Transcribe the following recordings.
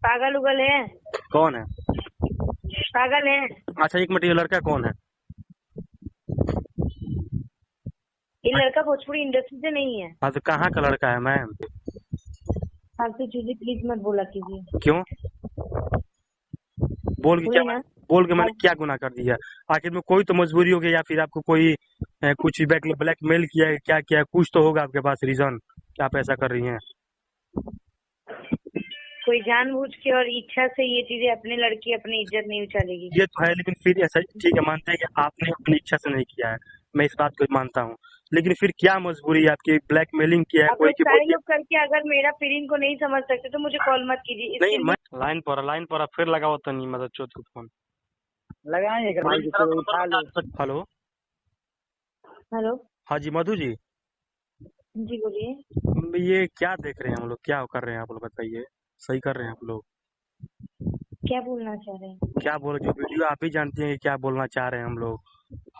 पागल उगल है। कौन है? पागल है। अच्छा एक मिनट, ये लड़का कौन है? ये लड़का भोजपुरी इंडस्ट्री से नहीं है। हाँ तो कहाँ का लड़का है मैम? फालतू चीजें प्लीज मत बोला कीजिए। क्यों? बोल के क्या बोले ना। बोल के मैंने क्या गुनाह कर दिया? आखिर में कोई तो मजबूरी हो गई, या फिर आपको कोई कुछ ब्लैकमेल किया है, क्या किया है? कुछ तो होगा आपके पास रीजन कि आप ऐसा कर रही हैं। कोई जानबूझ के और इच्छा से ये चीजें अपने लड़की अपनी इज्जत नहीं उछालेगी। ये तो है, लेकिन फिर ऐसा ठीक है, मानते हैं कि आपने अपनी इच्छा से नहीं किया है, मैं इस बात को मानता हूँ। लेकिन फिर क्या मजबूरी है आपकी? ब्लैकमेलिंग किया है आप कोई लोग की सारे बोलिए। लोग करके अगर मेरा फीलिंग को नहीं समझ सकते तो मुझे कॉल मत कीजिए नहीं, इसके मैं लिए। लाइन पर फिर लगाओ तो नहीं, मतलब चोट को फोन लगाएंगे कर भाई तो उठा लो। हेलो। हेलो। हाँ जी मधु जी, जी बोलिए। ये क्या देख रहे हैं हम लोग, क्या कर रहे हैं आप लोग बताइए? सही कर रहे हैं आप लोग? क्या बोलना चाह रहे हैं? क्या बोल जो वीडियो आप ही जानते हैं कि क्या बोलना चाह रहे हैं हम लोग।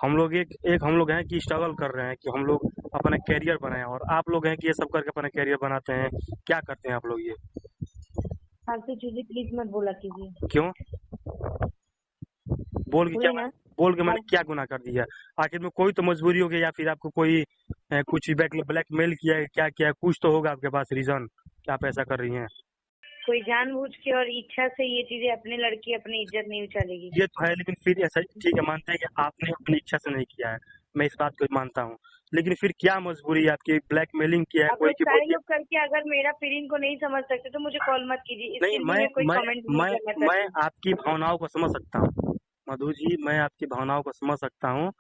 हम लोग एक हम लोग हैं कि स्ट्रगल कर रहे हैं कि हम लोग अपना कैरियर बनाए, और आप लोग हैं कि ये सब करके अपना कैरियर बनाते हैं। क्या करते हैं आप लोग ये? फालतू चीजें प्लीज मत बोला कीजिए। क्यों? बोल के क्या बोले ना। बोल के मैंने क्या गुनाह कर दिया? आखिर में कोई तो मजबूरी हो गई, या फिर आपको कोई कुछ ब्लैकमेल किया है, क्या किया है? कुछ तो होगा आपके पास रीजन कि आप ऐसा कर रही हैं। कोई जानबूझ के और इच्छा से ये चीजें अपने लड़की अपनी इज्जत नहीं उछालेगी। ये तो है, लेकिन फिर ऐसा ठीक है, मानते हैं कि आपने अपनी इच्छा से नहीं किया है, मैं इस बात को मानता हूँ। लेकिन फिर क्या मजबूरी है आपकी? ब्लैकमेलिंग किया है आप कोई लोग की सारे बोलिए। लोग करके अगर मेरा फीलिंग को नहीं समझ सकते तो मुझे कॉल मत कीजिए नहीं, इसके लिए मैं कोई कमेंट नहीं मैं करना मैं चाहती। आपकी भावनाओं को समझ सकता हूँ मधु जी, मैं आपकी भावनाओं को समझ सकता हूँ।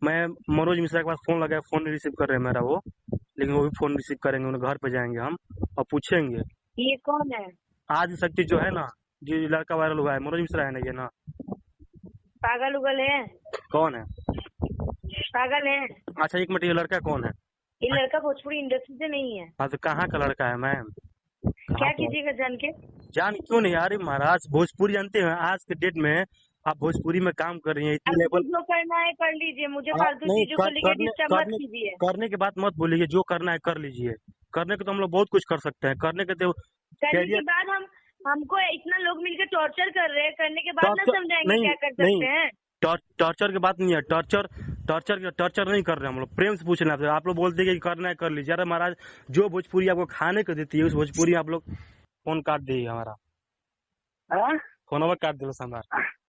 मैं मनोज मिश्रा के पास फोन लगाया, फोन नहीं रिसीव कर रहे हैं मेरा वो, लेकिन वो भी फोन रिसीव करेंगे, उन्हें घर पे जाएंगे हम और पूछेंगे। ये कौन है? आज शक्ति जो है ना, जो लड़का वायरल हुआ है, मनोज मिश्रा है ना ये ना? पागल उगल है। कौन है? पागल है। अच्छा एक मिनट, ये लड़का कौन है? ये लड़का भोजपुरी इंडस्ट्री से नहीं है। हाँ तो कहाँ का लड़का है मैम? कहाँ क्या का? कीजिएगा जान के? जान क्यों नहीं? अरे महाराज भोजपुरी जानते हैं, आज के डेट में आप भोजपुरी में काम कर रही हैं इतनी आपको लेवल। जो करना है कर लीजिए, मुझे आप फालतू नहीं चीजों को कर, लेकर करने डिस्टर्ब मत करने कीजिए। करने के बाद मत बोलिए, जो करना है कर लीजिए। करने को तो हम लोग बहुत कुछ कर सकते हैं, करने के तो करने के कैरियर। बाद हमको इतना लोग मिलकर टॉर्चर कर रहे हैं, करने के बाद ना टॉर्चर समझाएंगे नहीं, क्या कर नहीं, सकते हैं। टॉर्चर की बात नहीं है। टॉर्चर नहीं कर रहे हम लोग, प्रेम से पूछ रहे हैं आपसे। आप लोग बोलते हैं कि करना है कर लीजिए। अरे महाराज, जो भोजपुरी आपको खाने को देती है उस भोजपुरी आप लोग फोन काट दिए हमारा, हाँ? फोन काट दिया हमारा।